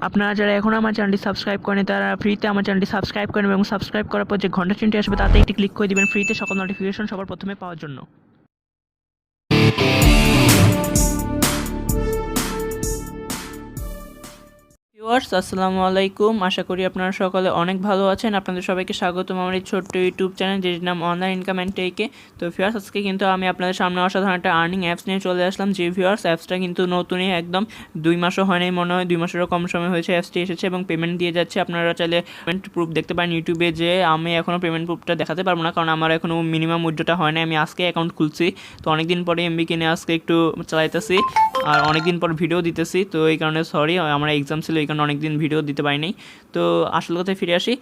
আপনারা যারা এখনও আমার চ্যানেলটি সাবস্ক্রাইব করেন তারা ফ্রিতে আমার চ্যানেলটি সাবস্ক্রাইব করেন এবং সাবস্ক্রাইব করার পর যে ঘন্টা চিহ্নটি আসবে তাতে একটি ক্লিক করে দিবেন ফ্রিতে সকল নোটিফিকেশন সবার প্রথমে পাওয়ার জন্য। ভিউয়ার্স আসসালামু আলাইকুম, আশা করি আপনারা সকলে অনেক ভালো আছেন। আপনাদের সবাইকে স্বাগতম আমার এই ছোট্ট ইউটিউব চ্যানেল যেটির নাম অনলাইন ইনকাম অ্যান্ড টেকে। তো ভিউয়ার্স আজকে কিন্তু আমি আপনাদের সামনে অসাধারণ একটা আর্নিং অ্যাপস নিয়ে চলে আসলাম। যে ভিউয়ার্স অ্যাপসটা কিন্তু নতুনই, একদম 2 মাসও হয়নি মনে হয়, 2 মাসেরও কম সময় হয়েছে অ্যাপসটি এসেছে এবং পেমেন্ট দিয়ে যাচ্ছে। আপনারা চাইলে পেমেন্ট প্রুফ দেখতে পারেন ইউটিউবে, যে আমি এখনও পেমেন্ট প্রুফটা দেখাতে পারবো না কারণ আমার এখনও মিনিমাম উইথড্রটা হয় না। আমি আজকে অ্যাকাউন্ট খুলছি, তো অনেকদিন পরে এমবি কিনে আজকে একটু চালাইতেছি আর অনেকদিন পর ভিডিও দিতেছি, তো এই কারণে সরি, আমার এক্সাম ছিল এই কারণে অনেকদিন ভিডিও দিতে পারিনি। তো আসল কথায় ফিরে আসি।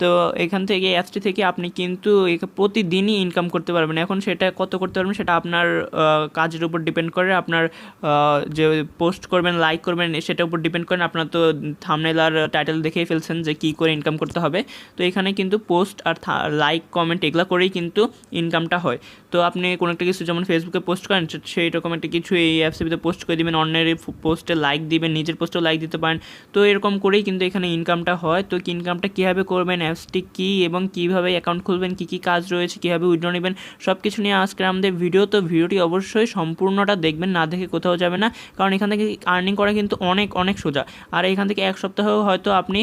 তো এখান থেকে অ্যাপসটি থেকে আপনি কিন্তু প্রতিদিনই ইনকাম করতে পারবেন। এখন সেটা কত করতে পারবেন সেটা আপনার কাজের উপর ডিপেন্ড করে, আপনার যে পোস্ট করবেন, লাইক করবেন, সেটার উপর ডিপেন্ড করেন। আপনার তো থাম্বনেল আর টাইটেল দেখেই ফেলছেন যে কী করে ইনকাম করতে হবে। তো এখানে কিন্তু পোস্ট আর লাইক কমেন্ট এগুলো করেই কিন্তু ইনকামটা হয়। তো আপনি কোনো একটা কিছু যেমন ফেসবুকে পোস্ট করেন, সেই রকম একটা কিছু এই অ্যাপসের ভিতরে পোস্ট করে দিবেন, অন্যের পোস্টে লাইক দিবেন, নিজের পোস্টেও লাইক দিতে পারেন। তো এরকম করেই কিন্তু এখানে ইনকামটা হয়। তো ইনকামটা কীভাবে করবেন, অ্যাপসটি কী এবং কীভাবে অ্যাকাউন্ট খুলবেন, কী কী কাজ রয়েছে, কীভাবে উইথড্র নেবেন, সব কিছু নিয়ে আজকে আমাদের ভিডিও। তো ভিডিওটি অবশ্যই সম্পূর্ণটা দেখবেন, না দেখে কোথাও যাবে না, কারণ এখান থেকে আর্নিং করা কিন্তু অনেক অনেক সোজা। আর এখান থেকে এক সপ্তাহ হয়তো আপনি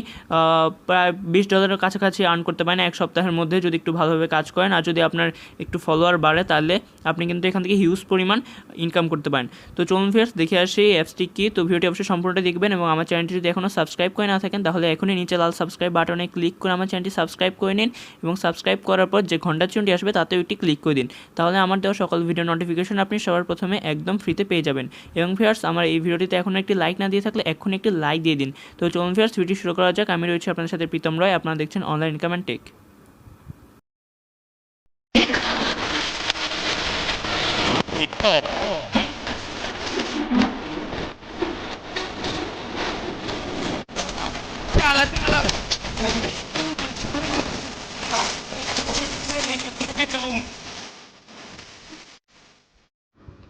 প্রায় $20 কাছাকাছি আর্ন করতে পারেন এক সপ্তাহের মধ্যে, যদি একটু ভালোভাবে কাজ করেন। আর যদি আপনার একটু ফলোয়ার বাড়ে তাহলে আপনি কিন্তু এখান থেকে হিউজ পরিমাণ ইনকাম করতে পারেন। তো চলুন ফিয়ার্স দেখে আসি অ্যাপসটি কী। তো ভিডিওটি অবশ্যই সম্পূর্ণটা দেখবেন এবং আমার চ্যানেলটি যদি এখনও সাবস্ক্রাইব করে না থাকেন তাহলে এখনই নিচে লাল সাবস্ক্রাইব বাটনে ক্লিক করে আমার চ্যানেলটি সাবস্ক্রাইব করে নিন এবং সাবস্ক্রাইব করার পর যে ঘন্টা চিহ্নটি আসবে তাতেও একটি ক্লিক করে দিন। তাহলে আমার দেওয়া সকল ভিডিও নোটিফিকেশন আপনি সবার প্রথমে একদম ফ্রিতে পেয়ে যাবেন। এবং ফিয়ার্স আমার এই ভিডিওটিতে এখনও একটি লাইক না দিয়ে থাকলে এখনই একটি লাইক দিয়ে দিন। তো চলুন ফিয়ার্স ভিডিও শুরু করা যাক। আমি রয়েছি আপনাদের সাথে প্রীতম রয়, আপনারা দেখছেন অনলাইন ইনকাম অ্যান্ড টেক।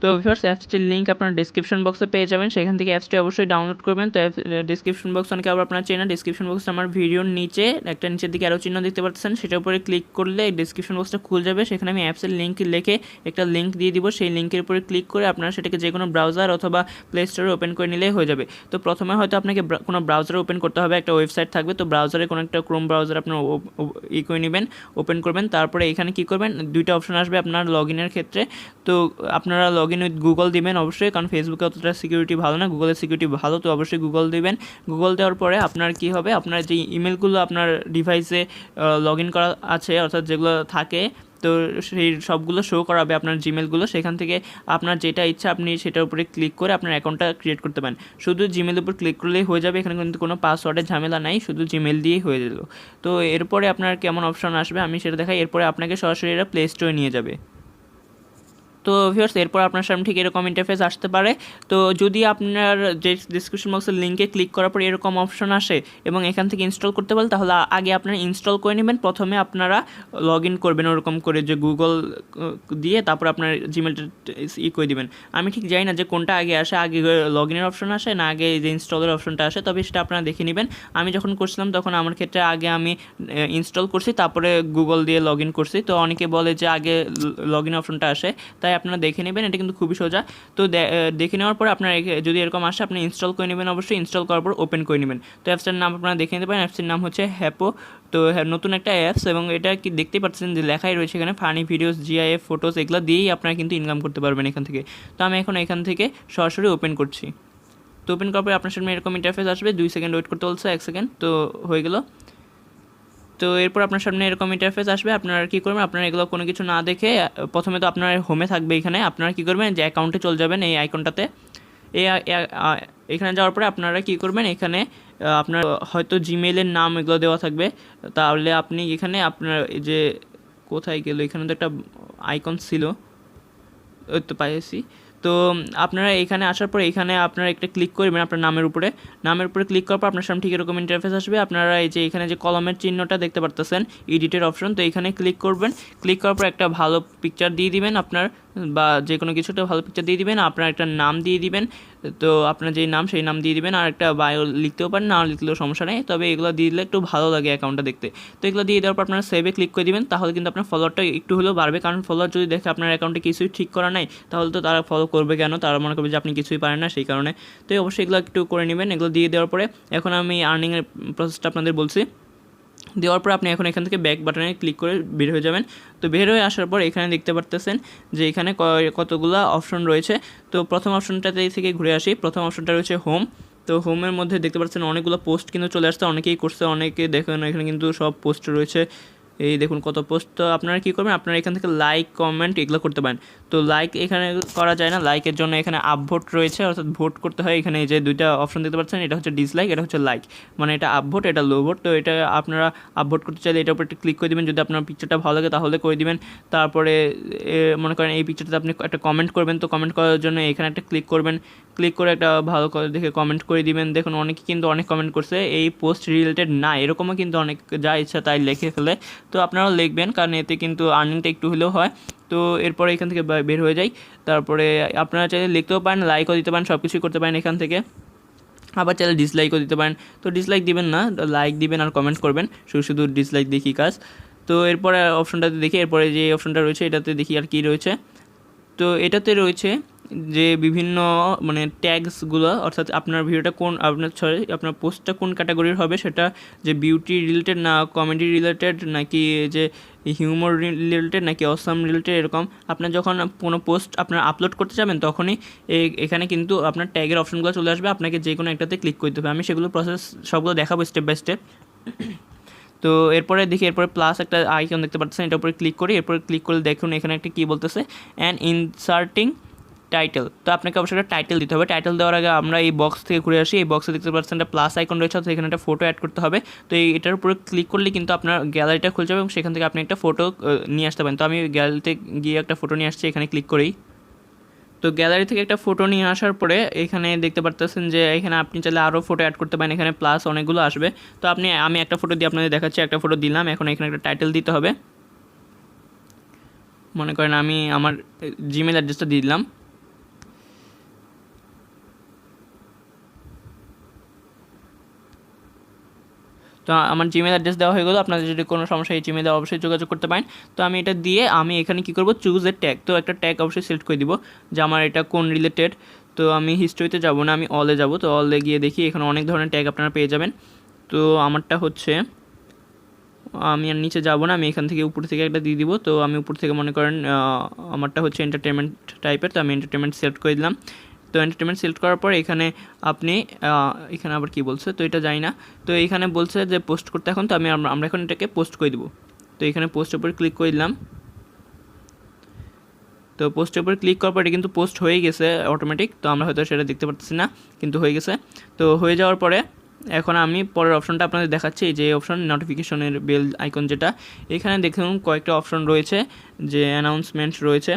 তো ভিউয়ার্স অ্যাপসটির লিঙ্ক আপনার ডিসক্রিপশন বক্সে পেয়ে যাবেন, সেখান থেকে অ্যাপসটি অবশ্যই ডাউনলোড করবেন। তো ডিসক্রিপশন বক্স অনেকে আবার আপনার চেনা, ডিসক্রিপশন বক্সে আমার ভিডিওর নিচে একটা নিচের দিকে আরও চিহ্ন দেখতে পাচ্ছেন, সেটার উপরে ক্লিক করলে ডিসক্রিপশন বক্সটা খুলে যাবে। সেখানে আমি অ্যাপসের লিঙ্ক লিখে একটা লিঙ্ক দিয়ে দিব, সেই লিঙ্কের উপরে ক্লিক করে আপনারা সেটাকে যে কোনো ব্রাউজার অথবা প্লে স্টোরে ওপেন করে নিলেই হয়ে যাবে। তো প্রথমে হয়তো আপনাকে কোনো ব্রাউজারে ওপেন করতে হবে, একটা ওয়েবসাইট থাকবে, তো ব্রাউজারে কোনো একটা ক্রোম ব্রাউজার আপনার করে নেবেন, ওপেন করবেন। তারপরে এখানে কী করবেন, দুইটা অপশন আসবে আপনার লগ ইনের ক্ষেত্রে। তো আপনারা লগ ইন উইথ গুগল দিবেন অবশ্যই, কারণ ফেসবুকে অতটা সিকিউরিটি ভালো না, গুগলের সিকিউরিটি ভালো, তো অবশ্যই গুগল দিবেন। গুগল দেওয়ার পরে আপনার কি হবে, আপনার যে ইমেলগুলো আপনার ডিভাইসে লগ ইন করা আছে অর্থাৎ যেগুলো থাকে, তো সেই সবগুলো শো করাবে আপনার জিমেলগুলো। সেখান থেকে আপনার যেটা ইচ্ছা আপনি সেটার উপরে ক্লিক করে আপনার অ্যাকাউন্টটা ক্রিয়েট করতে পারেন। শুধু জিমেলের উপর ক্লিক করলেই হয়ে যাবে, এখানে কিন্তু কোনো পাসওয়ার্ডের ঝামেলা নাই, শুধু জিমেল দিয়েই হয়ে যেত। তো এরপরে আপনার কেমন অপশন আসবে আমি সেটা দেখাই। এরপরে আপনাকে সরাসরি এরা প্লে স্টোরে নিয়ে যাবে। তো ভিউয়ার্স এরপর আপনার সামনে ঠিক এরকম ইন্টারফেস আসতে পারে। তো যদি আপনার যে ডিসক্রিপশন বক্সের লিঙ্কে ক্লিক করার পর এরকম অপশন আসে এবং এখান থেকে ইনস্টল করতে বলে, তাহলে আগে আপনারা ইনস্টল করে নেবেন। প্রথমে আপনারা লগ ইন করবেন ওরকম করে, যে গুগল দিয়ে তারপর আপনার জিমেলটা করে দেবেন। আমি ঠিক জানি না যে কোনটা আগে আসে, আগে লগ ইনের অপশন আসে না আগে যে ইনস্টলের অপশনটা আসে, তবে সেটা আপনারা দেখে নেবেন। আমি যখন করছিলাম তখন আমার ক্ষেত্রে আগে আমি ইনস্টল করছি, তারপরে গুগল দিয়ে লগ ইন করছি। তো অনেকে বলে যে আগে লগ ইন অপশনটা আসে, তাই আপনারা দেখে নেবেন, এটা কিন্তু খুবই সোজা। তো দেখে নেওয়ার পর আপনার যদি এরকম আসে আপনি ইনস্টল করে নেবেন, অবশ্যই ইনস্টল করার পর ওপেন করে নেবেন। তো অ্যাপসটার নাম আপনারা দেখে নিতে পারেন, অ্যাপসটির নাম হচ্ছে হ্যাপো। তো নতুন একটা অ্যাপস, এবং এটা কি দেখতেই পাচ্ছেন যে লেখাই রয়েছে এখানে ফানি ভিডিওস, জিআইএফ, ফটোস, এগুলো দিয়েই আপনারা কিন্তু ইনকাম করতে পারবেন এখান থেকে। তো আমি এখন এখান থেকে সরাসরি ওপেন করছি। তো ওপেন করার পর আপনার সামনে এরকম ইন্টারফেস আসবে, 2 সেকেন্ড ওয়েট করতে বলছে, 1 সেকেন্ড, তো হয়ে গেল। তো এরপর আপনার সামনে এরকম ইন্টারফেস আসবে। আপনারা কী করবেন, আপনারা এগুলো কোনো কিছু না দেখে প্রথমে তো আপনার হোমে থাকবে, এখানে আপনারা কী করবেন যে অ্যাকাউন্টে চলে যাবেন, এই আইকনটাতে। এখানে যাওয়ার পরে আপনারা কী করবেন, এখানে আপনার হয়তো জিমেইলের নাম এগুলো দেওয়া থাকবে, তাহলে আপনি এখানে আপনার এই যে কোথায় গেল, এখানে তো একটা আইকন ছিল, ওই তো পাইছি। তো আপনারা এখানে আসার পর এখানে আপনারা একটা ক্লিক করবেন আপনার নামের উপরে ক্লিক করার পর আপনার সামনে ঠিক এরকম ইন্টারফেস আসবে। আপনারা এই যে এখানে যে কলমের চিহ্নটা দেখতে পারতেছেন, এডিটের অপশন, তো এখানে ক্লিক করবেন। ক্লিক করার পর একটা ভালো পিকচার দিয়ে দিবেন আপনার বা যে কোনো কিছু একটা ভালো পিকচার দিয়ে দিবেন, আপনার একটা নাম দিয়ে দিবেন, তো আপনার যেই নাম সেই নাম দিয়ে দিবেন, আর একটা বায়ো লিখতেও পারেন, না লিখলেও সমস্যা নেই, তবে এগুলো দিয়ে দিলে একটু ভালো লাগে অ্যাকাউন্টটা দেখতে। তো এগুলো দিয়ে দেওয়ার পর আপনারা সেভে ক্লিক করে দিবেন, তাহলে কিন্তু আপনার ফলোয়ারটা একটু হলেও বাড়বে, কারণ ফলোয়ার যদি দেখে আপনার অ্যাকাউন্টে কিছুই ঠিক করা নাই তাহলে তো তারা ফলো করবে কেন, তারা মনে করবে যে আপনি কিছুই পারেন না, সেই কারণে। তো অবশ্যই এগুলো একটু করে নেবেন। এগুলো দিয়ে দেওয়ার পরে এখন আমি আর্নিংয়ের প্রসেসটা আপনাদের বলছি। দেওয়ার পর আপনি এখন এখান থেকে ব্যাক বাটনে ক্লিক করে বের হয়ে যাবেন। তো বের হয়ে আসার পর এখানে দেখতে পারতেছেন যে এখানে কতগুলো অপশন রয়েছে। তো প্রথম অপশনটাতে থেকে ঘুরে আসি। প্রথম অপশনটা রয়েছে হোম। তো হোমের মধ্যে দেখতে পাচ্ছেন অনেকগুলো পোস্ট কিন্তু চলে আসছে, অনেকেই করছে, অনেকে দেখেন এখানে কিন্তু সব পোস্ট রয়েছে, এই দেখুন কত পোস্ট। তো আপনারা কী করবেন, আপনারা এখান থেকে লাইক কমেন্ট এগুলো করতে পারেন। তো লাইক এখানে করা যায় না, লাইকের জন্য এখানে আপভোট রয়েছে, অর্থাৎ ভোট করতে হয়। এখানে এই যে দুইটা অপশন দেখতে পাচ্ছেন, এটা হচ্ছে ডিসলাইক, এটা হচ্ছে লাইক, মানে এটা আপভোট, এটা লো ভোট। তো এটা আপনারা আপভোট করতে চাইলে এটার উপর একটু ক্লিক করে দেবেন, যদি আপনার পিকচারটা ভালো লাগে তাহলে করে দিবেন। তারপরে মনে করেন এই পিকচারটাতে আপনি একটা কমেন্ট করবেন, তো কমেন্ট করার জন্য এখানে একটা ক্লিক করবেন, ক্লিক করে একটা ভালো করে দেখে কমেন্ট করে দিবেন। দেখুন অনেকে কিন্তু অনেক কমেন্ট করছে, এই পোস্ট রিলেটেড না, এরকমও কিন্তু অনেক যা ইচ্ছা তাই লিখে ফেলে। তো আপনারাও লিখবেন, কারণ এতে কিন্তু আর্নিংটা একটু হলেও হয়। তো এরপরে এখান থেকে বের হয়ে যাই। তারপরে আপনারা চাইলে লিখতেও পারেন, লাইকও দিতে পারেন, সব কিছুই করতে পারেন এখান থেকে। আবার চাইলে ডিসলাইকও দিতে পারেন। তো ডিসলাইক দিবেন না, লাইক দিবেন আর কমেন্ট করবেন, শুধু শুধু ডিসলাইক দেখি কাজ। তো এরপরে অপশনটাতে দেখি, এরপরে যে অপশনটা রয়েছে এটাতে দেখি আর কি রয়েছে। তো এটাতে রয়েছে যে বিভিন্ন মানে ট্যাগসগুলো, অর্থাৎ আপনার ভিডিওটা কোন আপনার পোস্টটা কোন ক্যাটাগরির হবে, সেটা যে বিউটি রিলেটেড না কমেডি রিলেটেড নাকি যে হিউমার রিলেটেড নাকি অসাম রিলেটেড, এরকম আপনার যখন কোনো পোস্ট আপনার আপলোড করতে যাবেন তখনই এখানে কিন্তু আপনার ট্যাগের অপশনগুলো চলে আসবে, আপনাকে যে কোনো একটাতে ক্লিক করতে হবে। আমি সেগুলো প্রসেস সবগুলো দেখাবো স্টেপ বাই স্টেপ। তো এরপরে দেখি, এরপরে প্লাস একটা আইকন দেখতে পাচ্ছেন, এটার উপরে ক্লিক করি। এরপরে ক্লিক করলে দেখুন এখানে একটা কী বলতেছে, অ্যান্ড ইনসার্টিং টাইটেল। তো আপনাকে অবশ্যই একটা টাইটেল দিতে হবে। টাইটেল দেওয়ার আগে আমরা এই বক্স থেকে ঘুরে আসি। এই বক্সে দেখতে পাচ্ছেন একটা প্লাস আইকন রয়েছে, তো এখানে একটা ফটো অ্যাড করতে হবে। তো এটার উপরে ক্লিক করলে কিন্তু আপনার গ্যালারিটা খুলে যাবে এবং সেখান থেকে আপনি একটা ফটো নিয়ে আসতে পারেন। তো আমি গ্যালারিতে গিয়ে একটা ফটো নিয়ে আসছি, এখানে ক্লিক করেই। তো গ্যালারি থেকে একটা ফটো নিয়ে আসার পরে এখানে দেখতে পারতেছেন যে এখানে আপনি চাইলে আরও ফটো অ্যাড করতে পারেন, এখানে প্লাস অনেকগুলো আসবে। তো আমি একটা ফটো দিয়ে আপনাদের দেখাচ্ছি, একটা ফটো দিলাম। এখন এখানে একটা টাইটেল দিতে হবে। মনে করেন আমি আমার জিমেল অ্যাড্রেসটা দিয়ে দিলাম। তো আমার জিমেল অ্যাড্রেস দেওয়া হয়ে গেলো। আপনাদের যদি কোনো সমস্যা এই জিমেলে অবশ্যই যোগাযোগ করতে পারেন। তো আমি এটা দিয়ে আমি এখানে কী করবো, চুজ এ ট্যাগ। তো একটা ট্যাগ অবশ্যই সিলেক্ট করে দিব যে আমার এটা কোন রিলেটেড। তো আমি হিস্ট্রিতে যাব না, আমি অলে যাব। তো অলে গিয়ে দেখি এখানে অনেক ধরনের ট্যাগ আপনারা পেয়ে যাবেন। তো আমারটা হচ্ছে, আমি আর নিচে যাব না, আমি এখান থেকে উপর থেকে একটা দিয়ে দিব। তো আমি উপর থেকে মনে করেন আমারটা হচ্ছে এন্টারটেনমেন্ট টাইপের, তো আমি এন্টারটেনমেন্ট সিলেক্ট করে দিলাম। তো এন্টারটেনমেন্ট সিলেক্ট করার পর এখানে আপনি এখানে আবার কি বলছে, তো এটা জানি না। তো এখানে বলছে যে পোস্ট করতে, এখন তো আমরা এখন এটাকে পোস্ট করে দিব। তো এখানে পোস্টের উপর ক্লিক করে দিলাম। তো পোস্টের উপর ক্লিক করার পর এটা কিন্তু পোস্ট হয়ে গেছে অটোমেটিক। তো আমরা হয়তো সেটা দেখতে পাচ্ছি না, কিন্তু হয়ে গেছে। তো হয়ে যাওয়ার পরে এখন আমি পরের অপশনটা আপনাদের দেখাচ্ছি, যে অপশন নোটিফিকেশনের বেল আইকন, যেটা এখানে দেখুন কয়েকটা অপশন রয়েছে, যে অ্যানাউন্সমেন্ট রয়েছে,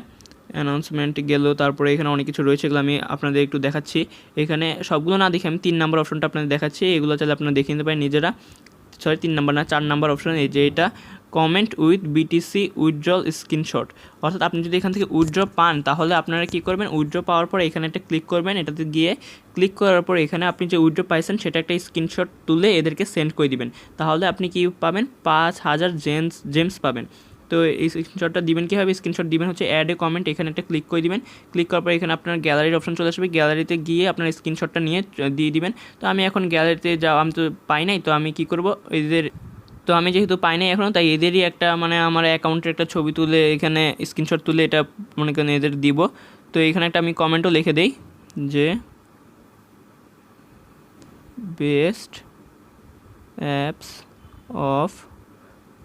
অ্যানাউন্সমেন্ট গেল, তারপরে এখানে অনেক কিছু রয়েছে, এগুলো আমি আপনাদের একটু দেখাচ্ছি। এখানে সবগুলো না দেখে আমি 3 নম্বর অপশনটা আপনাদের দেখাচ্ছি, এগুলো চাইলে আপনারা দেখে নিতে পারেন নিজেরা। 3 নম্বর না 4 নম্বর অপশন, এই যে এটা comment with BTC withdrawal screenshot. অর্থাৎ আপনি যদি এখান থেকে উইথড্র পান তাহলে আপনারা কী করবেন, উইথড্র পাওয়ার পর এখানে একটা ক্লিক করবেন। এটাতে গিয়ে ক্লিক করার পর এখানে আপনি যে উইথড্র পাইছেন সেটা একটা স্ক্রিনশট তুলে এদেরকে সেন্ড করে দিবেন। তাহলে আপনি কি পাবেন, 5000 জেমস পাবেন। তো এই স্ক্রিনশটটা দিবেন কীভাবে, স্ক্রিনশট দিবেন হচ্ছে অ্যাড এ কমেন্ট, এখানে একটা ক্লিক করে দিবেন। ক্লিক করার পর এখানে আপনার গ্যালারির অপশন চলে আসবে, গ্যালারিতে গিয়ে আপনার স্ক্রিনশটটা নিয়ে দিয়ে দিবেন। তো আমি এখন গ্যালারিতে আমি তো পাই নাই, তো আমি কী করব, তো আমি যেহেতু পাই নাই এখনও, তাই এদেরই একটা মানে আমার অ্যাকাউন্টের একটা ছবি তুলে এখানে স্ক্রিনশট তুলে এটা মনে করেন এদের দিব। তো এখানে একটা আমি কমেন্টও লিখে দেই যে বেস্ট অ্যাপস অফ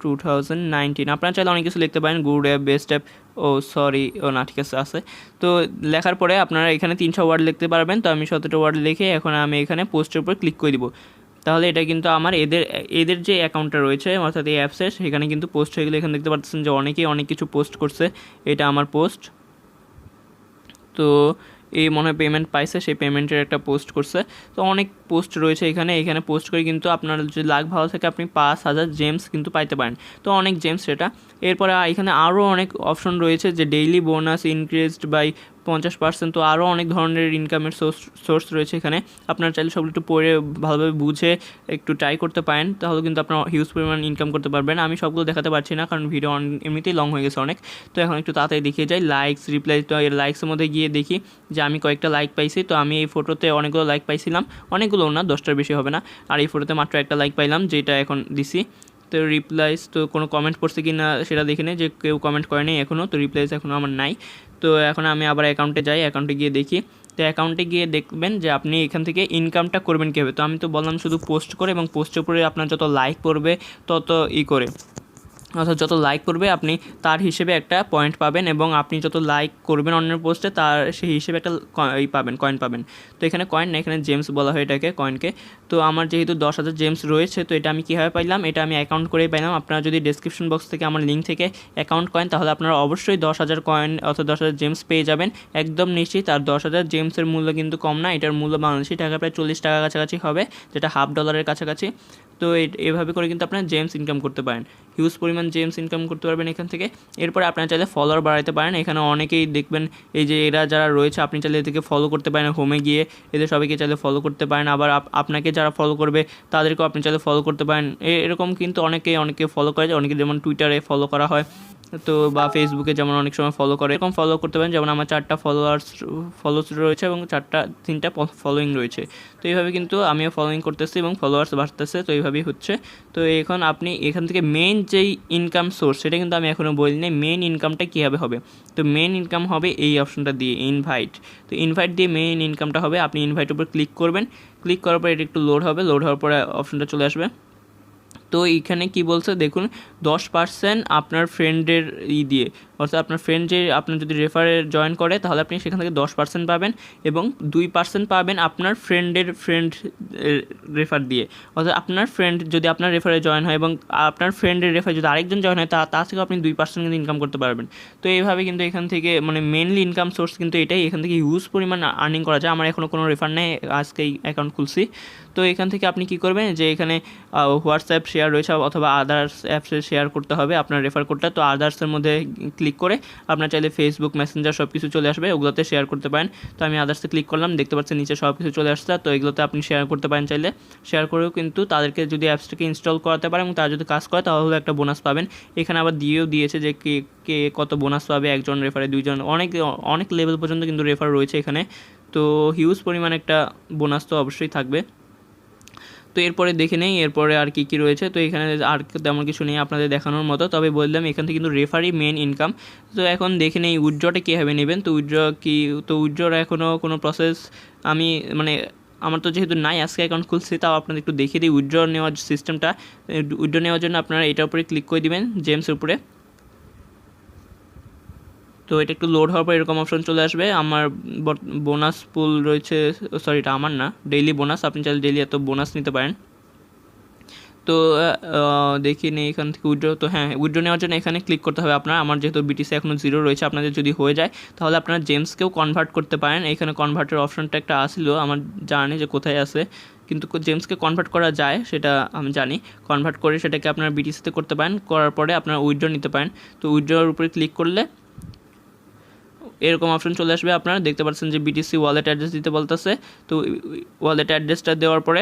2019। আপনারা চাইলে অনেক কিছু লিখতে পারেন, গুড অ্যাপ, বেস্ট অ্যাপ, না ঠিক আছে। তো লেখার পরে আপনারা এখানে 300 ওয়ার্ড লিখতে পারবেন। তো আমি 17টা ওয়ার্ড লিখে এখন আমি এখানে পোস্টের উপর ক্লিক করে দিব। তাহলে এটা কিন্তু আমার এদের যে অ্যাকাউন্টটা রয়েছে অর্থাৎ এই অ্যাপসের, সেখানে কিন্তু পোস্ট হয়ে গেলে এখানে দেখতে পাচ্ছেন যে অনেকেই অনেক কিছু পোস্ট করছে। এটা আমার পোস্ট। তো এই মনে হয় পেমেন্ট পাইছে, সেই পেমেন্টের একটা পোস্ট করছে। তো অনেক পোস্ট রয়েছে এখানে পোস্ট করে কিন্তু আপনার যদি লাক ভালো থাকে আপনি 5,000 জেমস কিন্তু পাইতে পারেন। তো অনেক জেমস সেটা। এরপরে এখানে আরও অনেক অপশন রয়েছে যে ডেইলি বোনাস ইনক্রিজড বাই 50%। তো আরও অনেক ধরনের ইনকামের সোর্স রয়েছে এখানে। আপনার চাইলে সবগুলো একটু পড়ে ভালোভাবে বুঝে একটু ট্রাই করতে পারেন, তাহলে কিন্তু আপনার হিউজ পরিমাণ ইনকাম করতে পারবেন। আমি সবগুলো দেখাতে পারছি না কারণ ভিডিও এমনিতেই লং হয়ে গেছে অনেক। তো এখন একটু তাড়াতাড়ি দেখিয়ে যাই লাইকস রিপ্লাই। তো এর লাইকসের মধ্যে গিয়ে দেখি যে আমি কয়েকটা লাইক পাইছি। তো আমি এই ফটোতে অনেকগুলো লাইক পাইছিলাম, অনেকগুলো না, 10টার বেশি হবে না। আর এই ফটোতে মাত্র একটা লাইক পাইলাম, যেটা এখন দিছি। তো রিপ্লাইস তো কোনো কমেন্ট করছে কি না সেটা দেখে নেই, যে কেউ কমেন্ট করেনি এখনও, তো রিপ্লাইস এখনও আমার নাই। তো এখন আমি আবার অ্যাকাউন্টে যাই, অ্যাকাউন্টে গিয়ে দেখি। তো অ্যাকাউন্টে গিয়ে দেখবেন যে আপনি এখান থেকে ইনকামটা করবেন কীভাবে। তো আমি তো বললাম শুধু পোস্ট করে, এবং পোস্টের উপরে আপনার যত লাইক পড়বে তত করে, অর্থাৎ যত লাইক করবে আপনি তার হিসেবে একটা পয়েন্ট পাবেন, এবং আপনি যত লাইক করবেন অন্যের পোস্টে তার সেই হিসেবে একটা কয়েন পাবেন। তো এখানে কয়েন না, এখানে জেমস বলা হয় এটাকে, কয়েনকে। তো আমার যেহেতু 10,000 জেমস রয়েছে, তো এটা আমি কীভাবে পাইলাম, এটা আমি অ্যাকাউন্ট করেই পাইলাম। আপনারা যদি ডেসক্রিপশন বক্স থেকে আমার লিঙ্ক থেকে অ্যাকাউন্ট করেন তাহলে আপনারা অবশ্যই 10,000 কয়েন অর্থাৎ 10,000 জেমস পেয়ে যাবেন একদম নিশ্চিত। আর 10,000 জেমসের মূল্য কিন্তু কম না, এটার মূল্য বাংলাদেশি টাকা প্রায় 40 টাকা কাছাকাছি হবে, যেটা $1/2 কাছাকাছি। তো এভাবে করে কিন্তু আপনারা জেমস ইনকাম করতে পারেন, হিউজ পরিমাণ জেমস ইনকাম করতে পারবেন এখান থেকে। এরপরে আপনারা চাইলে ফলোয়ার বাড়াতে পারেন। এখানে অনেকেই দেখবেন এই যে এরা যারা রয়েছে, আপনি চাইলে এদেরকে ফলো করতে পারেন, হোমে গিয়ে এদের সবাইকে চাইলে ফলো করতে পারেন। আবার আপনাকে যারা ফলো করবে তাদেরকেও আপনি চাইলে ফলো করতে পারেন। এরকম কিন্তু অনেকে ফলো করে, অনেকে যেমন টুইটারে ফলো করা হয়, তো বা ফেসবুকে যেমন অনেক সময় ফলো করে, এরকম ফলো করতে পারেন। যেমন আমার 4টা ফলোস রয়েছে এবং 3টা ফলোয়িং রয়েছে। তো এইভাবে কিন্তু আমিও ফলোয়িং করতেছি এবং ফলোয়ার্স বাড়তেছে, তো এইভাবেই হচ্ছে। তো এখন আপনি এখান থেকে মেন যেই ইনকাম সোর্স সেটা কিন্তু আমি এখনও বলিনি, মেন ইনকামটা কীভাবে হবে। তো মেন ইনকাম হবে এই অপশনটা দিয়ে, ইনভাইট। তো ইনভাইট দিয়ে মেন ইনকামটা হবে। আপনি ইনভাইটের উপর ক্লিক করবেন, ক্লিক করার পর এটা একটু লোড হবে, লোড হওয়ার পরে অপশনটা চলে আসবে। তো এইখানে কি বলছে দেখুন, 10% আপনার ফ্রেন্ডের দিয়ে, অর্থাৎ আপনার ফ্রেন্ড যে আপনার যদি রেফারে জয়েন করে তাহলে আপনি সেখান থেকে 10% পাবেন, এবং 2% পাবেন আপনার ফ্রেন্ড রেফার দিয়ে। অর্থাৎ আপনার ফ্রেন্ড যদি আপনার রেফারে জয়েন হয় এবং আপনার ফ্রেন্ডের রেফারে যদি আরেকজন জয়েন হয় তার থেকেও আপনি 2% কিন্তু ইনকাম করতে পারবেন। তো এইভাবে কিন্তু এখান থেকে মানে মেনলি ইনকাম সোর্স কিন্তু এটাই, এখান থেকে হিউজ পরিমাণ আর্নিং করা যায়। আমার এখনও কোনো রেফার নেই, আজকেই অ্যাকাউন্ট খুলছি। তো এখান থেকে আপনি কী করবেন, যে এখানে হোয়াটসঅ্যাপ শেয়ার রয়েছে অথবা আদার্স অ্যাপসে শেয়ার করতে হবে আপনার রেফার কোডটা। তো আদার্সের মধ্যে ক্লিক করে আপনার চাইলে ফেসবুক মেসেঞ্জার সব কিছু চলে আসবে, ওগুলোতে শেয়ার করতে পারেন। তো আমি আদার্সে ক্লিক করলাম, দেখতে পাচ্ছেন নিচে সব কিছু চলে আসছে। তো এগুলোতে আপনি শেয়ার করতে পারেন, চাইলে শেয়ার করেও কিন্তু তাদেরকে যদি অ্যাপসটাকে ইনস্টল করাতে পারেন এবং তারা যদি কাজ করে তাহলে একটা বোনাস পাবেন। এখানে আবার দিয়েছে যে কে কত বোনাস পাবে, একজন রেফারে 2জন, অনেক লেভেল পর্যন্ত কিন্তু রেফার রয়েছে এখানে। তো হিউজ পরিমাণ একটা বোনাস তো অবশ্যই থাকবে। তো এরপরে দেখে নেই এরপরে আর কি রয়েছে। তো এখানে আর তেমন কিছু নেই আপনাদের দেখানোর মতো, তবে বললাম এখান থেকে কিন্তু রেফারই মেন ইনকাম। তো এখন দেখে নেই উইথড্রটা কীভাবে নেবেন। তো উইথড্রর এখনও কোনো প্রসেস আমি আমার তো যেহেতু নাই, আজকে অ্যাকাউন্ট খুলছি, তাও আপনাদের একটু দেখিয়ে দিই উইথড্র নেওয়ার সিস্টেমটা। উইথড্র নেওয়ার জন্য আপনারা এটার উপরে ক্লিক করে দিবেন, জেমসের উপরে। তো এটা একটু লোড হওয়ার পর এরকম অপশন চলে আসবে। আমার বোনাস পুল রয়েছে, সরি এটা আমার না, ডেইলি বোনাস, আপনি চাইলে ডেইলি এত বোনাস নিতে পারেন। তো দেখি নেই এখান থেকে উইথড্র। তো হ্যাঁ, উইথড্র নেওয়ার জন্য এখানে ক্লিক করতে হবে আপনার। আমার যেহেতু বিটিসি এখনও 0 রয়েছে, আপনাদের যদি হয়ে যায় তাহলে আপনারা জেমসকেও কনভার্ট করতে পারেন। এখানে কনভার্টের অপশনটা একটা আসলো, আমার জানি যে কোথায় আছে, কিন্তু জেমসকে কনভার্ট করা যায় সেটা আমি জানি। কনভার্ট করে সেটাকে আপনার বিটিসিতে করতে পারেন, করার পরে আপনারা উইথড্র নিতে পারেন। তো উইথড্রর উপরে ক্লিক করলে এরকম অপশন চলে আসবে। আপনারা দেখতে পাচ্ছেন যে বিটিসি ওয়ালেট অ্যাড্রেস দিতে বলতেছে। তো ওয়ালেট অ্যাড্রেসটা দেওয়ার পরে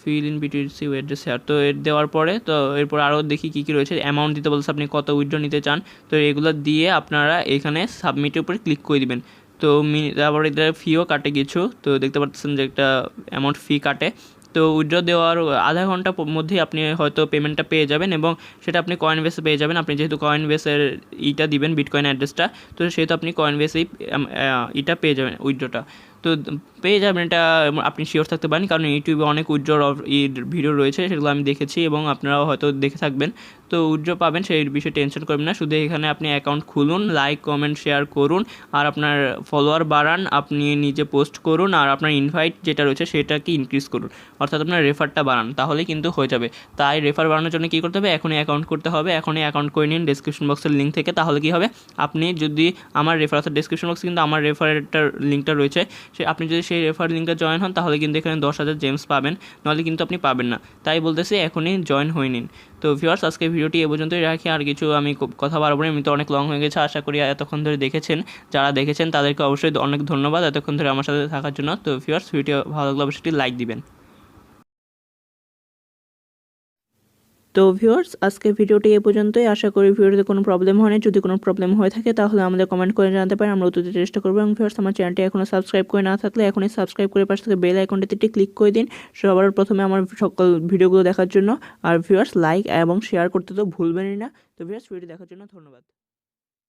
fill in BTC address here, তো দেওয়ার পরে তো এরপর আরও দেখি কী রয়েছে। অ্যামাউন্ট দিতে বলছে, আপনি কত উইথড্র নিতে চান। তো এগুলো দিয়ে আপনারা এখানে সাবমিটের উপরে ক্লিক করে দিবেন। তো তারপর এটা ফিও কাটে কিছু, তো দেখতে পাচ্ছেন যে একটা অ্যামাউন্ট ফি কাটে। তো উইথড্র দেওয়ার আধা ঘন্টার মধ্যেই আপনি হয়তো পেমেন্টটা পেয়ে যাবেন, এবং সেটা আপনি কয়েনবেসে পেয়ে যাবেন। আপনি যেহেতু কয়েনবেসের দিবেন বিটকয়েন অ্যাড্রেসটা, তো সেহেতু আপনি কয়েনবেসেই পেয়ে যাবেন উইথড্রটা। তো পেয়ে যাবেন, এটা আপনি শিওর থাকতে পারেন, কারণ ইউটিউবে অনেক উইথড্র ভিডিও রয়েছে, সেগুলো আমি দেখেছি এবং আপনারাও হয়তো দেখে থাকবেন। তো উইথড্র পাবেন, সেই বিষয়ে টেনশন করবেন না। শুধু এখানে আপনি অ্যাকাউন্ট খুলুন, লাইক কমেন্ট শেয়ার করুন, আর আপনার ফলোয়ার বাড়ান, আপনি নিজে পোস্ট করুন, আর আপনার ইনভাইট যেটা রয়েছে সেটাকে ইনক্রিজ করুন, অর্থাৎ আপনার রেফারটা বাড়ান, তাহলে কিন্তু হয়ে যাবে। তাই রেফার বাড়ানোর জন্য কী করতে হবে, এখনই অ্যাকাউন্ট করতে হবে, এখনই অ্যাকাউন্ট করে নিন ডেসক্রিপশন বক্সের লিঙ্ক থেকে। তাহলে কী হবে, আপনি যদি আমার রেফার, অর্থাৎ ডেসক্রিপশন বক্সে কিন্তু আমার রেফারেরটার লিঙ্কটা রয়েছে, আপনি যদি সেই রেফার লিঙ্কটা জয়েন হন তাহলে কিন্তু এখানে 10,000 জেমস পাবেন, নাহলে কিন্তু আপনি পাবেন না। তাই বলতেছি এখনই জয়েন হয়ে নিন। তো ভিউয়ার্স, আজকে ভিডিওটি এ পর্যন্তই রাখি, আর কিছু আমি কথা বাড়াবো না, এমনিতে অনেক লং হয়ে গেছে। আশা করি এতক্ষণ ধরে দেখেছেন, যারা দেখেছেন তাদেরকে অবশ্যই অনেক ধন্যবাদ এতক্ষণ ধরে আমার সাথে থাকার জন্য। তো ভিউয়ার্স, ভিডিও ভালো লাগলে অবশ্যই লাইক দিবেন। তো ভিউয়ার্স, আজকে ভিডিওটি এ পর্যন্তই। আশা করি ভিডিওতে কোনো প্রবলেম হয়নি। যদি কোনো প্রবলেম হয়ে থাকে তাহলে আমাদের কমেন্ট করে জানাতে পারেন, আমরা উত্তর দিতে চেষ্টা করবো। এবং ভিউয়ার্স, আমার চ্যানেলটি এখনও সাবস্ক্রাইব করে না থাকলে এখনই সাবস্ক্রাইব করে পাশে থেকে বেল আইকনটিতে ক্লিক করে দিন সবার প্রথমে আমার সকল ভিডিওগুলো দেখার জন্য। আর ভিউয়ার্স, লাইক এবং শেয়ার করতে তো ভুলবেনই না। তো ভিউয়ার্স, ভিডিওটি দেখার জন্য ধন্যবাদ।